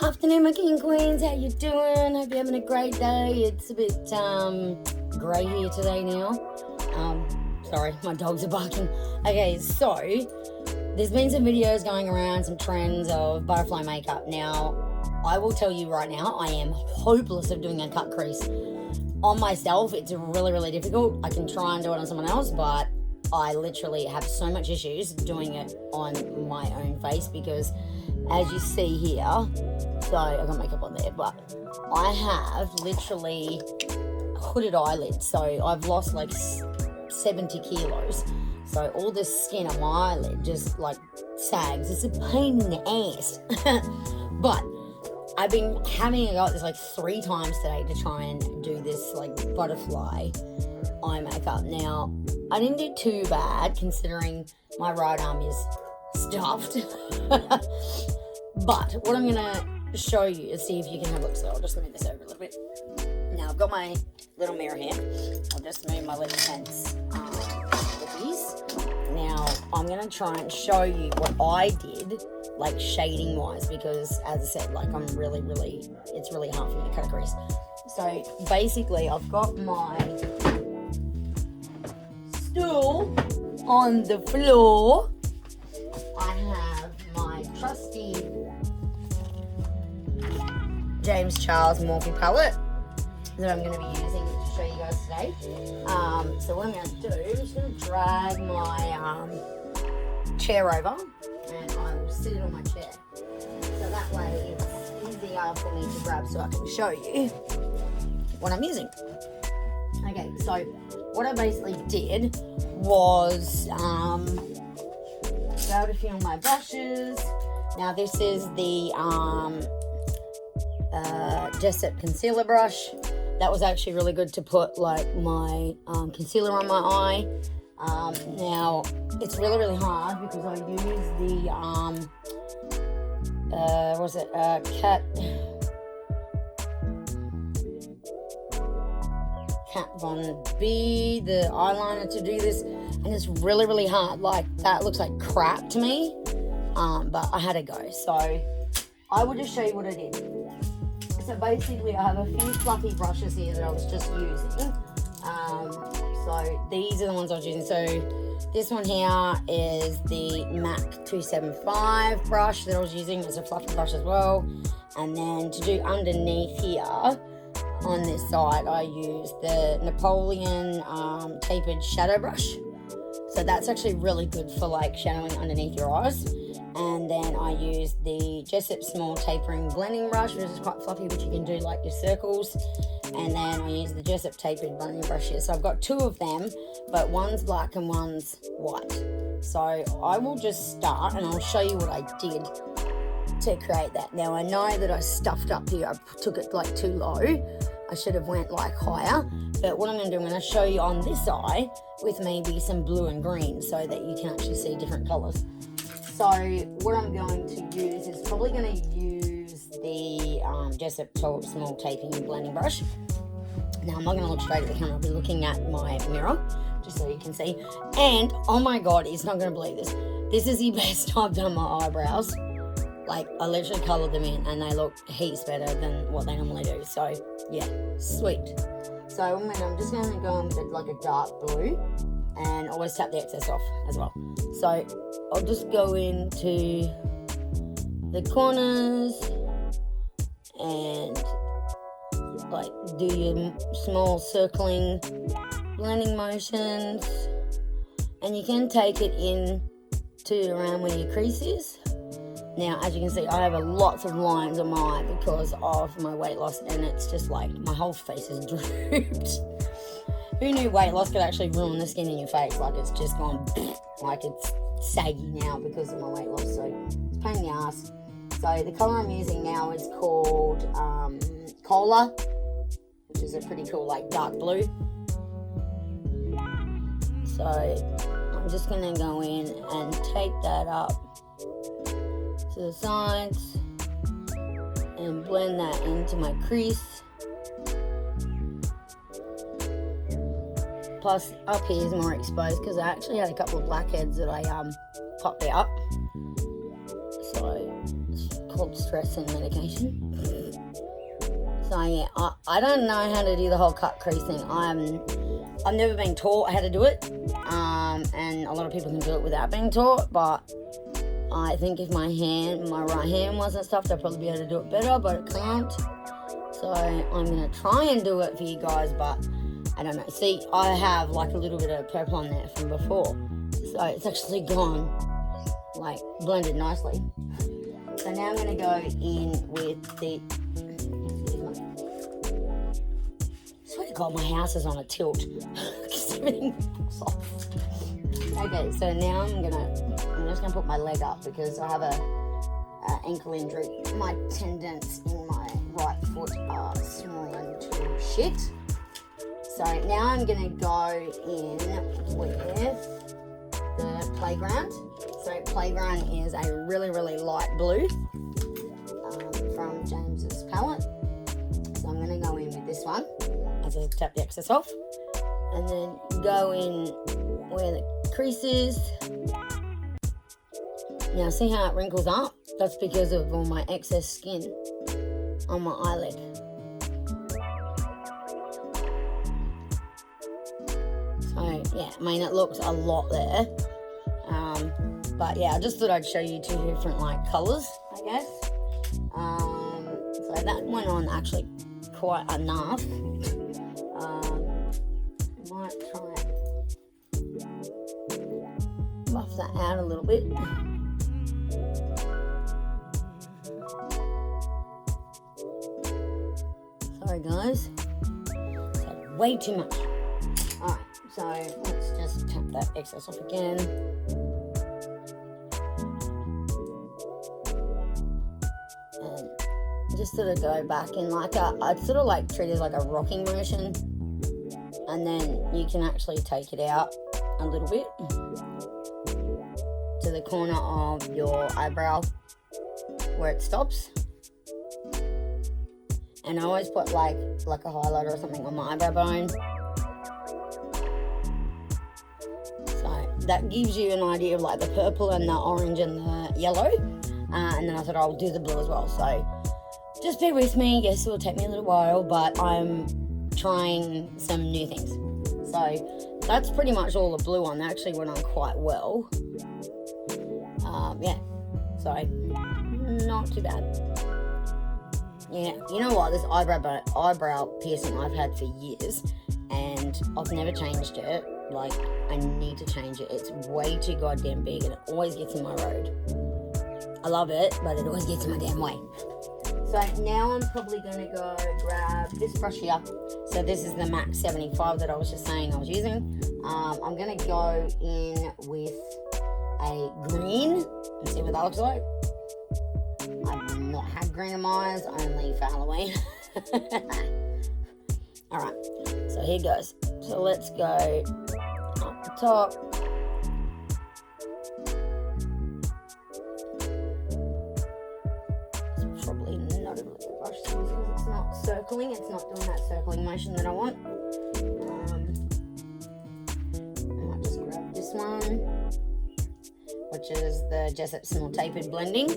Afternoon, my king and queens. How you doing? Hope you're having a great day. It's a bit grey here today now. Sorry, my dogs are barking. Okay, so there's been some videos going around, some trends of butterfly makeup. Now, I will tell you right now, I am hopeless of doing a cut crease. On myself, it's really, really difficult. I can try and do it on someone else, but I literally have so much issues doing it on my own face because, as you see here, so I've got makeup on there, but I have literally hooded eyelids. So I've lost like 70 kilos. So all the skin on my eyelid just like sags. It's a pain in the ass. But I've been having a go at this like 3 times today to try and do this like butterfly eye makeup. Now, I didn't do too bad considering my right arm is stuffed. But what I'm going to show you is see if you can have a look. So I'll just move this over a little bit. Now, I've got my little mirror here. I'll just move my left hand's lippies. Now, I'm going to try and show you what I did, like shading wise, because as I said, like it's really hard for me to cut a crease. So basically, I've got my stool on the floor. I have my trusty James Charles Morphe palette that I'm going to be using to show you guys today. So what I'm going to do is just going to drag my chair over and I will sit it on my chair. So that way it's easier for me to grab so I can show you what I'm using. Okay, so what I basically did was grab a few of my brushes. Now this is the Jessup concealer brush. That was actually really good to put like my concealer on my eye. Now it's really hard because I use the Kat Von B, the eyeliner to do this, and it's really hard. Like that looks like crap to me, but I had to go. So I will just show you what I did. So basically I have a few fluffy brushes here that I was just using. So these are the ones I was using. So this one here is the MAC 275 brush that I was using. It's a fluffy brush as well. And then to do underneath here, on this side, I use the Napoleon tapered shadow brush. So that's actually really good for like shadowing underneath your eyes. And then I use the Jessup small tapering blending brush, which is quite fluffy, which you can do like your circles. And then I use the Jessup tapered blending brush here. So I've got 2 of them, but one's black and one's white. So I will just start and I'll show you what I did to create that. Now I know that I stuffed up here. I took it like too low. I should have went like higher. But what I'm going to do, I'm going to show you on this eye with maybe some blue and green so that you can actually see different colours. So what I'm going to use is probably going to use the Jessup small taping and blending brush. Now I'm not going to look straight at the camera. I'll be looking at my mirror just so you can see. And oh my god, he's not going to believe this. This is the best I've done my eyebrows. Like I literally coloured them in and they look heaps better than what they normally do. So yeah, sweet. So I'm just going to go in with like a dark blue and always tap the excess off as well. So I'll just go into the corners and like do your small circling blending motions, and you can take it in to around where your crease is. Now, as you can see, I have lots of lines on my eye because of my weight loss, and it's just like my whole face is drooped. Who knew weight loss could actually ruin the skin in your face? Like it's just gone, like it's saggy now because of my weight loss. So it's a pain in the ass. So the colour I'm using now is called Cola, which is a pretty cool like dark blue. So I'm just going to go in and take that up to the sides and blend that into my crease. Plus up here is more exposed because I actually had a couple of blackheads that I popped out. So it's called stress and medication. So yeah, I don't know how to do the whole cut crease thing. I've never been taught how to do it, and a lot of people can do it without being taught, but I think if my right hand wasn't stuffed, I'd probably be able to do it better, but it can't. So I'm going to try and do it for you guys, but I don't know. See, I have like a little bit of purple on there from before, so it's actually gone, like blended nicely. So now I'm going to go in with the, I swear to God, my house is on a tilt. Okay, so now I'm just gonna put my leg up because I have a ankle injury. My tendons in my right foot are swollen to shit. So now I'm gonna go in with the Playground. So Playground is a really, really light blue from James's palette. So I'm gonna go in with this one as I tap the excess off, and then go in where the crease is. Now see how it wrinkles up? That's because of all my excess skin on my eyelid. So yeah, I mean it looks a lot there. But yeah, I just thought I'd show you two different like colours, I guess. So that went on actually quite enough. Might try and buff that out a little bit. Sorry guys, way too much. Alright, so let's just tap that excess off again. And just sort of go back in like I'd sort of like treat it like a rocking motion. And then you can actually take it out a little bit to the corner of your eyebrow where it stops. And I always put like a highlighter or something on my eyebrow bone. So that gives you an idea of like the purple and the orange and the yellow. And then I thought I'll do the blue as well. So just bear with me. Yes, it will take me a little while, but I'm trying some new things. So that's pretty much all the blue on. That actually went on quite well. Yeah, so not too bad. Yeah, you know what? This eyebrow piercing I've had for years, and I've never changed it. Like, I need to change it. It's way too goddamn big, and it always gets in my road. I love it, but it always gets in my damn way. So now I'm probably going to go grab this brush here. So this is the MAC 75 that I was just saying I was using. I'm going to go in with a green and see what that looks like. I've not had green in my eyes, only for Halloween. Alright, so here goes. So let's go up the top. It's probably not a really good brush to use because it's not circling. It's not doing that circling motion that I want. I might just grab this one, which is the Jessup Small Tapered Blending.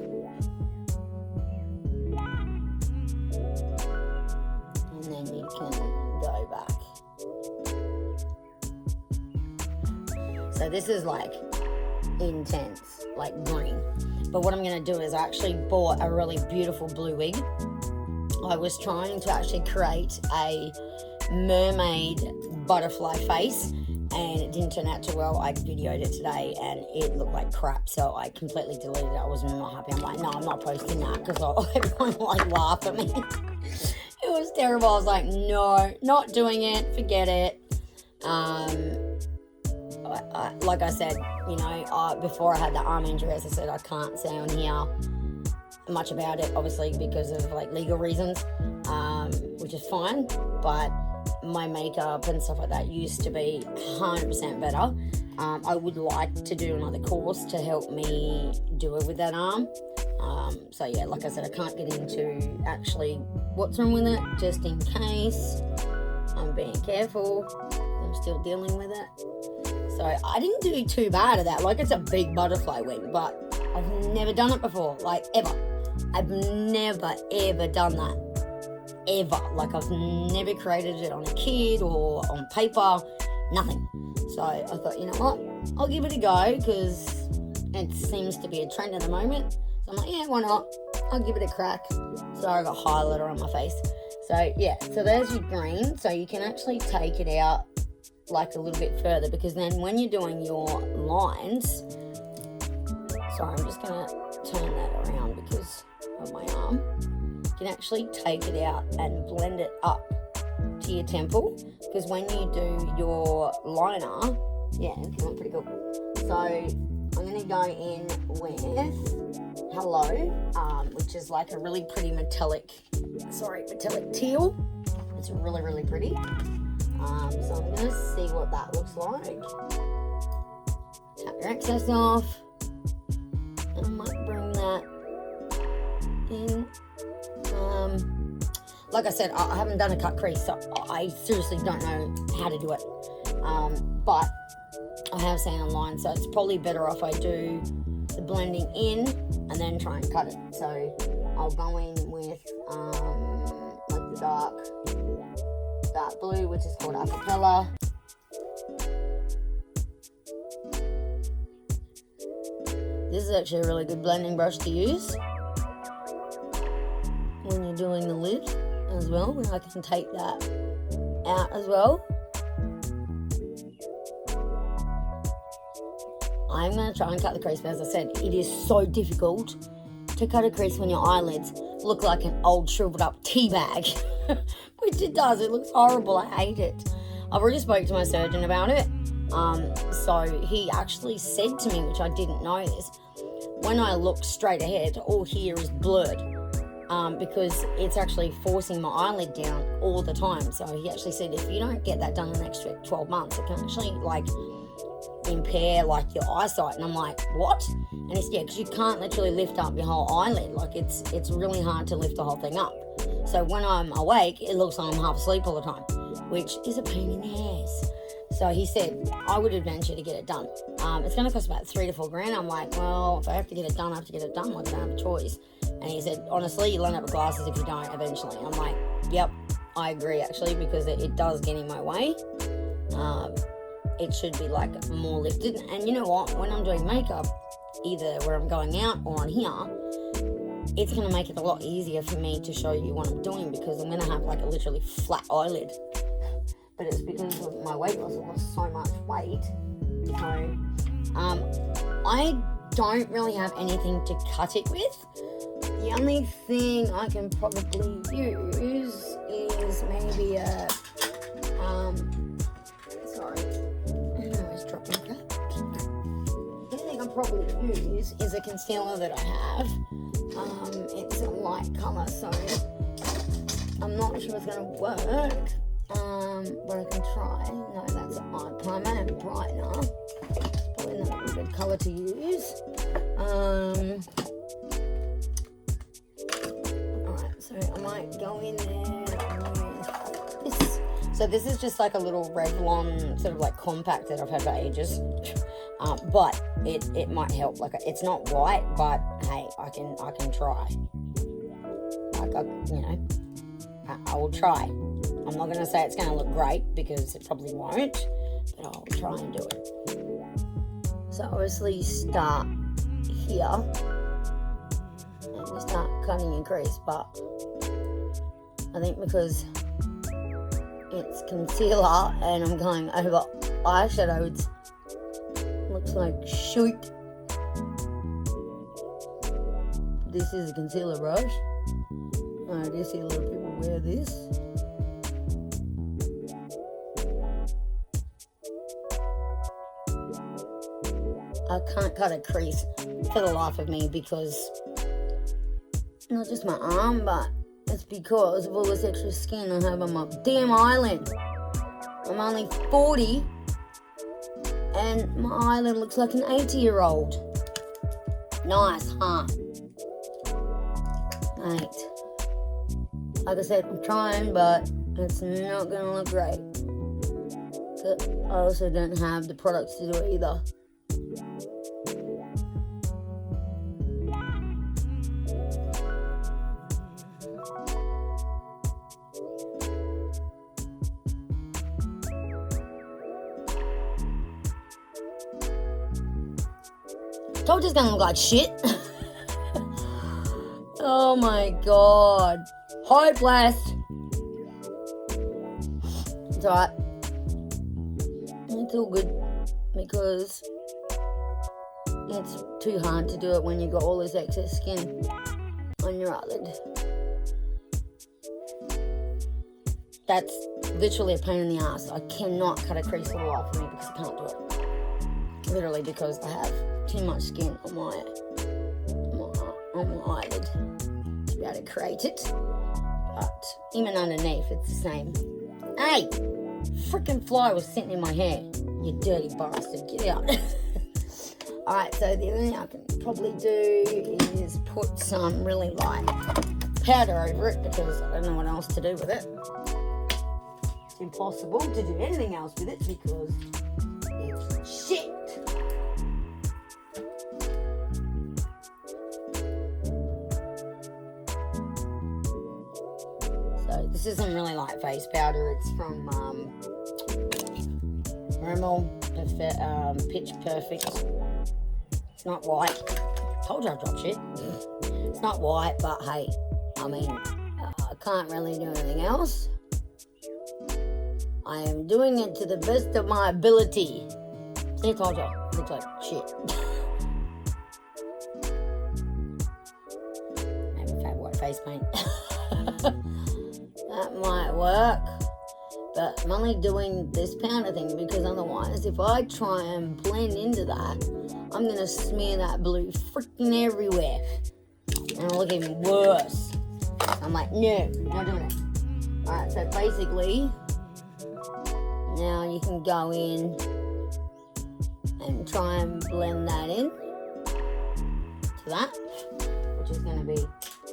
And then you can go back. So this is like intense, like green. But what I'm going to do is I actually bought a really beautiful blue wig. I was trying to actually create a mermaid butterfly face, and it didn't turn out too well. I videoed it today and it looked like crap, so I completely deleted it. I was not happy. I'm like, no, I'm not posting that because everyone like laughed at me. It was terrible. I was like, no, not doing it. Forget it. Like I said, you know, before I had the arm injury, as I said, I can't say on here much about it, obviously because of like legal reasons, which is fine. But my makeup and stuff like that used to be 100% better. I would like to do another course to help me do it with that arm. So yeah, like I said, I can't get into actually what's wrong with it, just in case. I'm being careful. I'm still dealing with it. So I didn't do too bad at that. Like, it's a big butterfly wing, but I've never done it before, like ever. I've never, ever done that. Ever. Like, I've never created it on a kit or on paper. Nothing. So I thought, you know what? I'll give it a go because it seems to be a trend at the moment. So I'm like, yeah, why not? I'll give it a crack. So I got highlighter on my face. So yeah, so there's your green. So you can actually take it out like a little bit further, because then when you're doing your lines, sorry, I'm just gonna turn that around because of my arm. You can actually take it out and blend it up to your temple, because when you do your liner, yeah, it's looking pretty good. So I'm gonna go in with Hello, which is like a really pretty metallic teal. It's really, really pretty. So I'm going to see what that looks like. Tap your excess off. And I might bring that in. Like I said, I haven't done a cut crease, so I seriously don't know how to do it. But I have seen online, so it's probably better if I do the blending in and then try and cut it. So I'll go in with like the dark blue, which is called Acapella. This is actually a really good blending brush to use when you're doing the lid as well, and I can take that out as well. I'm going to try and cut the crease, but as I said, it is so difficult to cut a crease when your eyelids look like an old shriveled up tea bag. Which it does. It looks horrible. I hate it. I've already spoke to my surgeon about it. So he actually said to me, which I didn't know this, when I look straight ahead, all here is blurred. Because it's actually forcing my eyelid down all the time. So he actually said, if you don't get that done in the next 12 months, it can actually like impair like your eyesight. And I'm like, what? And it's, yeah, because you can't literally lift up your whole eyelid. Like it's really hard to lift the whole thing up. So when I'm awake, it looks like I'm half asleep all the time, which is a pain in the ass. So he said, I would advise you to get it done. It's going to cost about $3 to $4 grand. I'm like, well, if I have to get it done, I have to get it done. Like, I don't have a choice. And he said, honestly, you'll end up with glasses if you don't eventually. I'm like, yep, I agree actually, because it does get in my way. It should be like more lifted. And you know what? When I'm doing makeup, either where I'm going out or on here, it's going to make it a lot easier for me to show you what I'm doing, because I'm going to have like a literally flat eyelid. But it's because of my weight loss. I've lost so much weight. So, I don't really have anything to cut it with. The only thing I can probably use is maybe a, sorry, I always dropping crap. The only thing I'll probably use is a concealer that I have. It's a light colour, so I'm not sure it's going to work, but I can try. No, that's an eye primer and brightener. Probably not a good colour to use. Alright, so I might go in there with this. So this is just like a little Revlon sort of like compact that I've had for ages. But it might help. Like, it's not white, but hey, I can try. Like, I will try. I'm not going to say it's going to look great, because it probably won't, but I'll try and do it. So obviously you start here and you start cutting your crease, but I think because it's concealer and I'm going over eyeshadow, it looks like shoot. This is a concealer brush. I do see a lot of people wear this. I can't cut a crease for the life of me, because not just my arm, but it's because of all this extra skin I have on my damn eyelid. I'm only 40 and my eyelid looks like an 80-year-old. Nice, huh? Mate. Like I said, I'm trying, but it's not going to look great. But I also don't have the products to do it either. Told you it's gonna look like shit. Oh my god. High blast. It's alright. It's all good because it's too hard to do it when you've got all this excess skin on your eyelid. That's literally a pain in the ass. I cannot cut a crease for the life of me because I can't do it. Literally because I have too much skin on my eyelid to be able to create it. But even underneath, it's the same. Hey! Freaking fly was sitting in my hair. You dirty bastard. Get out. Alright, so the other thing I can probably do is put some really light powder over it because I don't know what else to do with it. It's impossible to do anything else with it because it's shit. So this is some really light face powder. It's from Rimmel Pitch Perfect. It's not white. Told you I dropped shit. It's not white, but hey, I mean, I can't really do anything else. I am doing it to the best of my ability. See, I told you, it looks like shit. Maybe fat white face paint. That might work. But I'm only doing this powder thing because otherwise, if I try and blend into that, I'm going to smear that blue freaking everywhere. And it'll look even worse. I'm like, no, not doing it. Alright, so basically, now you can go in and try and blend that in to that, which is going to be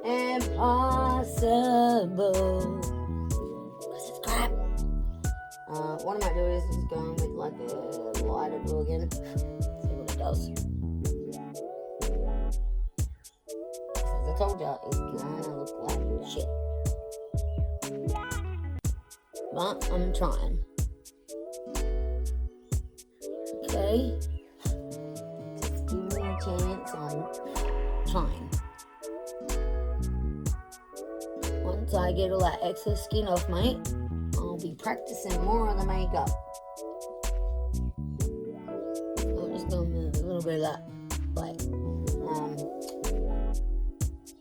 impossible. Because it's crap. What I might do is just go in with like a lighter blue again. See what it does. As I told you, it's gonna look like shit. But I'm trying. Okay. Just give me a chance. I'm trying. Once I get all that excess skin off, mate, I'll be practicing more of the makeup. I'm just going with a little bit of that, like,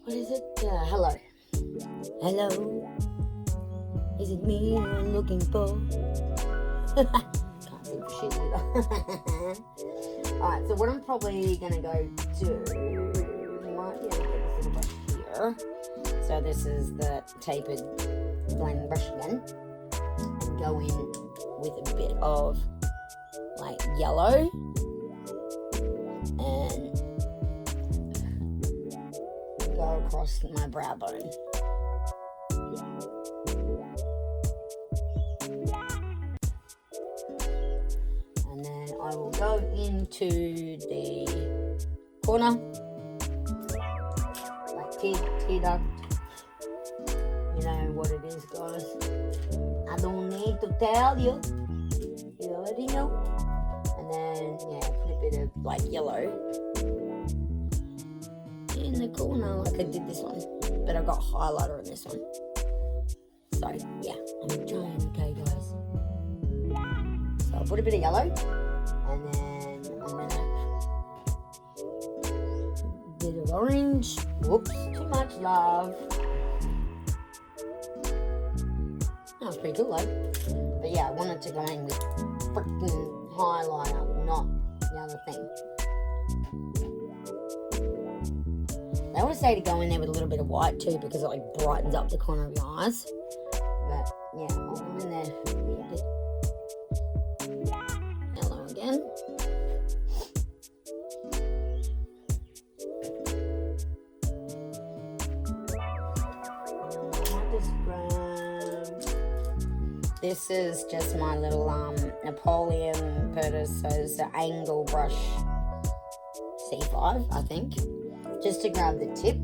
what is it? Hello. Hello. Is it me you're looking for? Can't see for shit either. Alright, so what I'm probably gonna go do, might be able to get this little brush here. So this is the tapered blend brush again. Go in with a bit of like yellow and go across my brow bone. And then I will go into the corner, like tear duct. You know what it is, guys. I don't need to tell you. You already know. And then, yeah, put a bit of like yellow in the corner like I did this one. But I've got highlighter in this one. So, yeah, I'm trying, okay, guys. So I'll put a bit of yellow. And then I'm gonna bit of orange. Whoops, too much love. That was pretty cool though. But yeah, I wanted to go in with freaking highlighter, not the other thing. They always say to go in there with a little bit of white too because it like brightens up the corner of your eyes. But yeah, I'll go in there with a bit yellow again. This is just my little Napoleon Pertusso's angle brush C5, I think, just to grab the tip.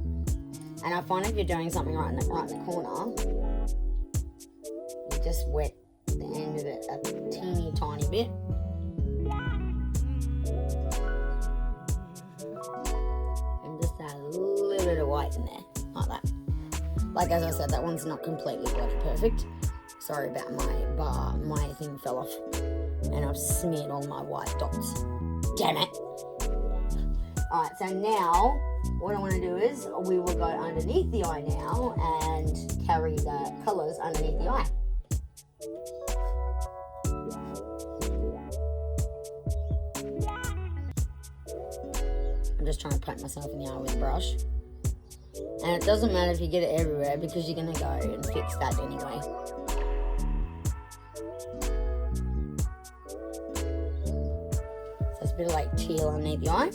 And I find if you're doing something right in the corner, you just wet the end of it a teeny tiny bit. add a little bit of white in there, like that. Like as I said, that one's not completely bloody perfect. Sorry about my thing fell off. And I've smeared all my white dots. Damn it. Alright, so now, what I want to do is, we will go underneath the eye now and carry the colours underneath the eye. I'm just trying to poke myself in the eye with a brush. And it doesn't matter if you get it everywhere because you're going to go and fix that anyway. So it's a bit of like teal underneath the eye.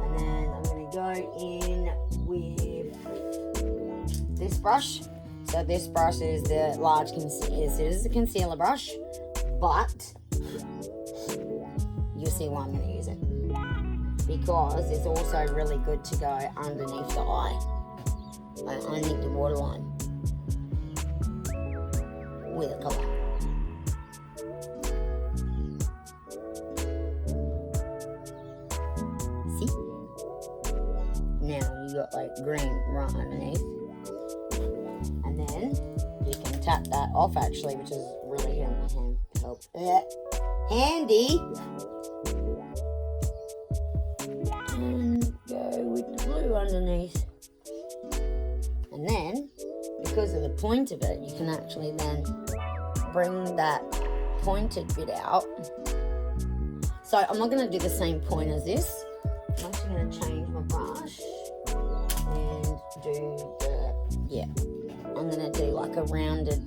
And then I'm going to go in with this brush. So this brush is the large concealer. This is a concealer brush, but you'll see why I'm going to use it. Because it's also really good to go underneath the eye, like underneath the waterline with a colour. See? Now you got like green right underneath, and then you can tap that off actually, which is really handy. And go with the blue underneath. And then, because of the point of it, you can actually then bring that pointed bit out. So I'm not going to do the same point as this. I'm actually going to change my brush and do the, I'm going to do like a rounded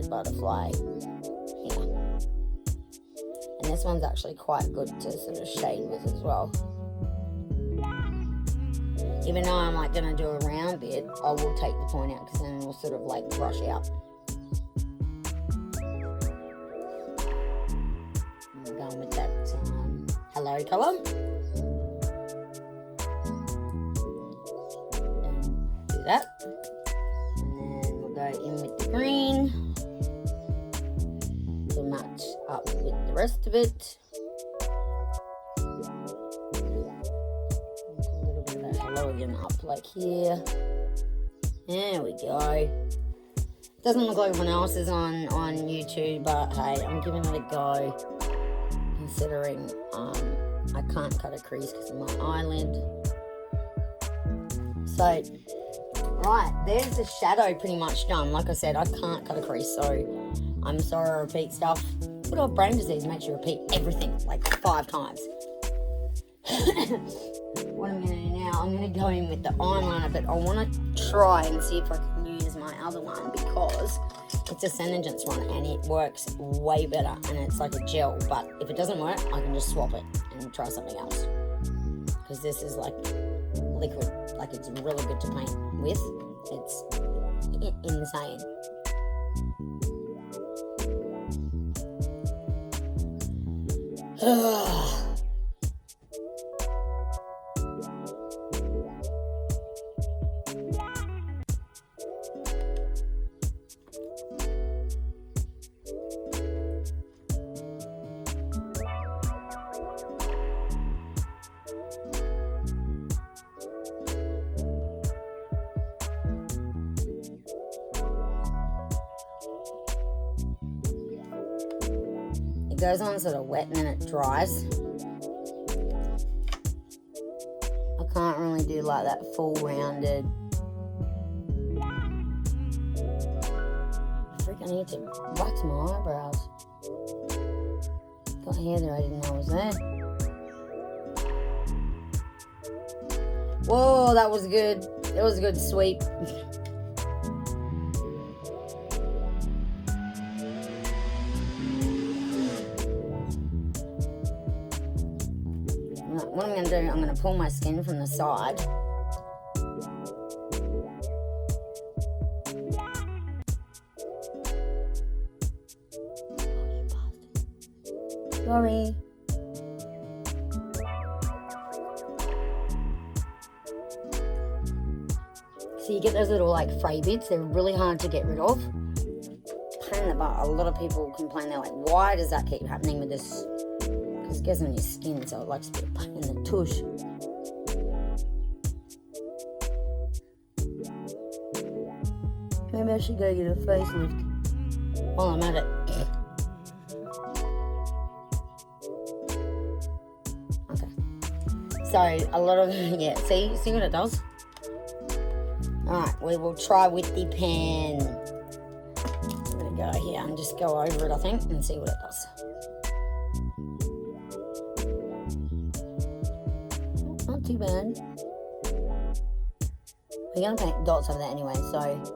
butterfly here. And this one's actually quite good to sort of shade with as well. Even though I'm like going to do a round bit, I will take the point out because then it will sort of like brush out. I'm going with that hello colour. And do that. And then we'll go in with the green to match up with the rest of it. Up like here. There we go. Doesn't look like everyone else is on YouTube, but hey, I'm giving it a go. Considering I can't cut a crease because of my eyelid. So, right, there's the shadow pretty much done. Like I said, I can't cut a crease, so I'm sorry I repeat stuff. Good old brain disease makes you repeat everything like 5 times. What I'm going to do now, I'm going to go in with the eyeliner, but I want to try and see if I can use my other one because it's a Senegence one and it works way better and it's like a gel, but if it doesn't work, I can just swap it and try something else because this is like liquid, like it's really good to paint with. It's insane. It goes on sort of wet and then it dries. I can't really do like that full rounded. I need to wax my eyebrows. Got hair there I didn't know was there. Whoa, that was good. That was a good sweep. What I'm going to do, I'm going to pull my skin from the side. Sorry. So you get those little like fray bits. They're really hard to get rid of. Pain in the butt. A lot of people complain. They're like, why does that keep happening with this? Because it gets on your skin, so it likes to be a pain in the tush. Maybe I should go get a facelift while I'm at it. Okay. So, a lot of, yeah, see what it does? Alright, we will try with the pen. I'm going to go here and just go over it, I think, and see what it does. Not too bad. We're going to paint dots over that anyway, so...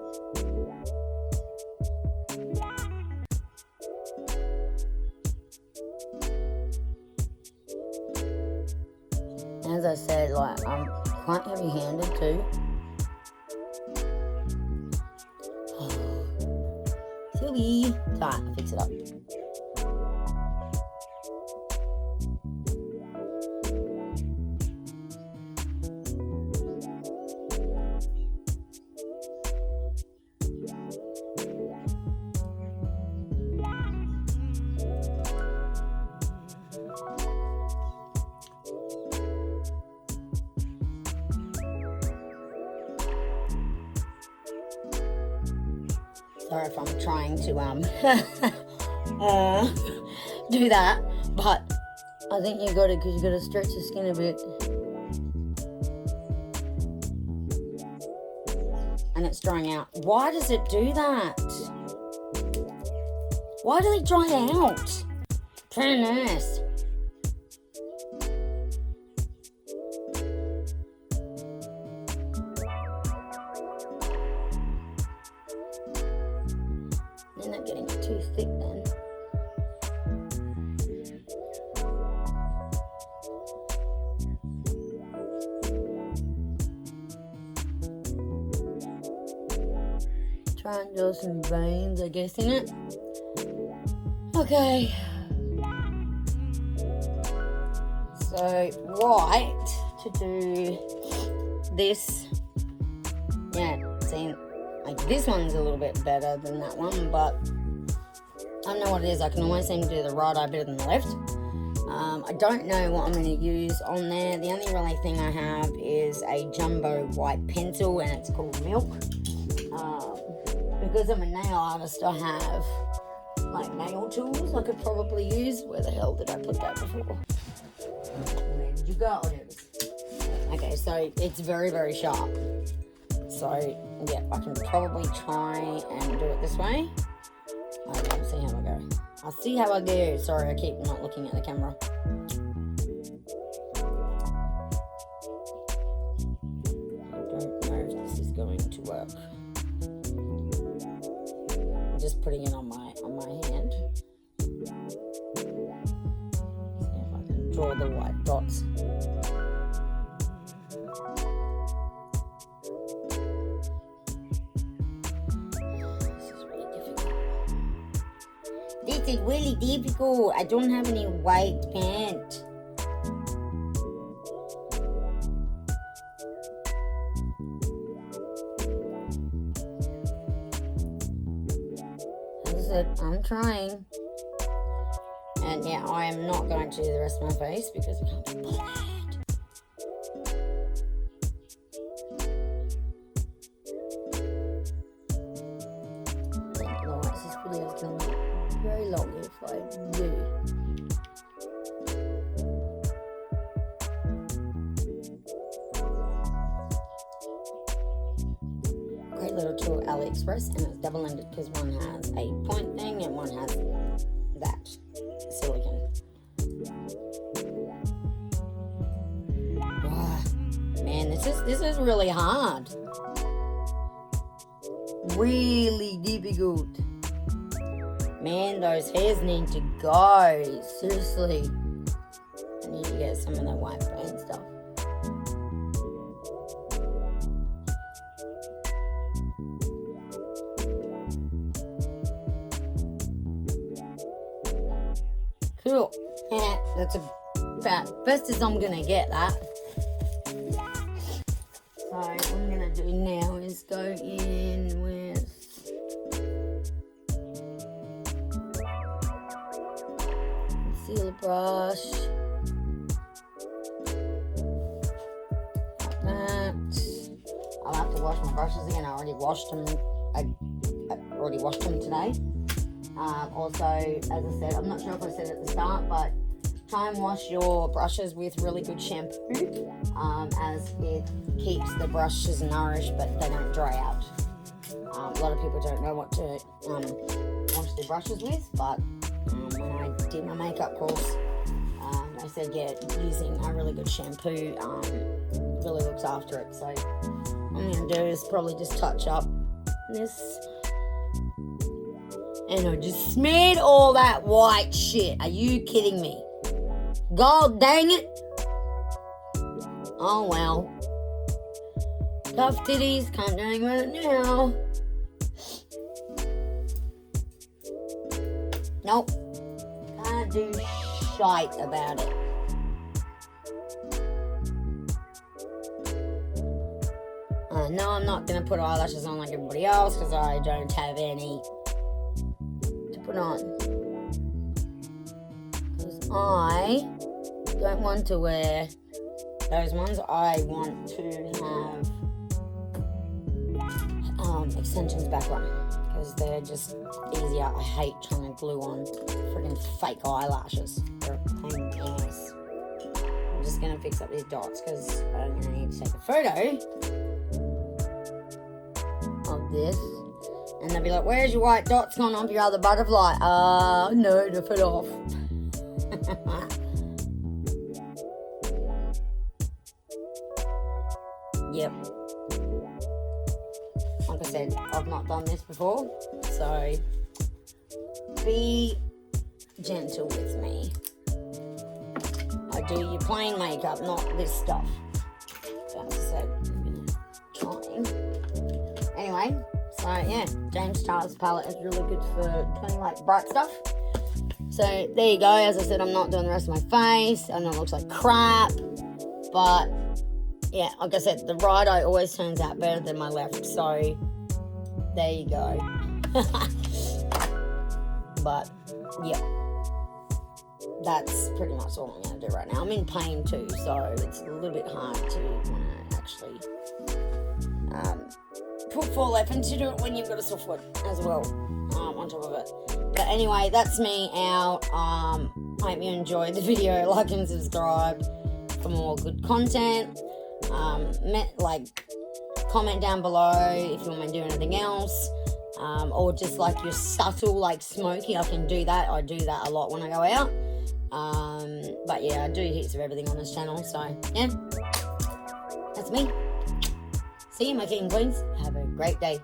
As I said, like, I'm quite heavy-handed too. Silly. Alright, I'll fix it up. Sorry if I'm trying to do that, but I think you got it because you got to stretch the skin a bit, and it's drying out. Why does it do that? Why do they dry out? Goodness. They're not getting it too thick then. Try and draw some veins, I guess, in it. Okay. So, right to do this. Yeah, see. Like, this one's a little bit better than that one, but I don't know what it is. I can always seem to do the right eye better than the left. I don't know what I'm going to use on there. The only really thing I have is a jumbo white pencil, and it's called Milk. Because I'm a nail artist, I have like nail tools I could probably use. Where the hell did I put that before? Where did you go? Oh, there it is. Okay, so it's very, very sharp. So, yeah, I can probably try and do it this way. I'll see how I go. I'll see how I go. Sorry, I keep not looking at the camera. I don't know if this is going to work. I'm just putting it on my hand. See if I can draw the white dots. This is really difficult. I don't have any white paint. As I said, I'm trying. And yeah, I am not going to do the rest of my face because I can't be bothered. Otherwise, this video is going to be very long if I do. Great little tool, AliExpress, and it's double-ended because one has a point thing and one has that silicone. Oh, man, this is really hard. Really difficult. Man, those hairs need to go. Seriously. I need to get some of that white paint stuff. Cool. Yeah, that's about best as I'm gonna get that. So what I'm gonna do now is go in with concealer brush. Like that. I'll have to wash my brushes again. I already washed them I already washed them today. Also, as I said, I'm not sure if I said at the start, but try and wash your brushes with really good shampoo, as it keeps the brushes nourished but they don't dry out. A lot of people don't know what to wash their brushes with, but when I did my makeup course, they said, yeah, using a really good shampoo really looks after it. So what I'm going to do is probably just touch up this. And I just smeared all that white shit. Are you kidding me? God dang it. Oh well. Tough titties, can't do anything with it now. Nope. Can't do shite about it. No, I'm not going to put eyelashes on like everybody else because I don't have any to put on. Because I don't want to wear those ones. I want to have extensions back on because they're just easier. I hate trying to glue on friggin' fake eyelashes. They're a pain in the ass. I'm just going to fix up these dots because I'm going to need to take a photo of this, and they'll be like, where's your white dots gone off your other butterfly? No, they fell off. Yep. Like I said, I've not done this before, so be gentle with me. I do your plain makeup, not this stuff. So as I said, I'm trying. Anyway, so yeah, James Charles palette is really good for doing like bright stuff. So there you go. As I said, I'm not doing the rest of my face. I know it looks like crap, but yeah, like I said, the right eye always turns out better than my left. So there you go. But yeah, that's pretty much all I'm going to do right now. I'm in pain too, so it's a little bit hard to want to actually put full effort into it when you've got a sore foot as well on top of it. But anyway, that's me out. Hope you enjoyed the video. Like and subscribe for more good content. Comment down below if you want me to do anything else, or just like your subtle like smoky. I can do that. I do that a lot when I go out. But yeah, I do heaps of everything on this channel. So yeah, that's me. See you, my king and queens. Have a great day.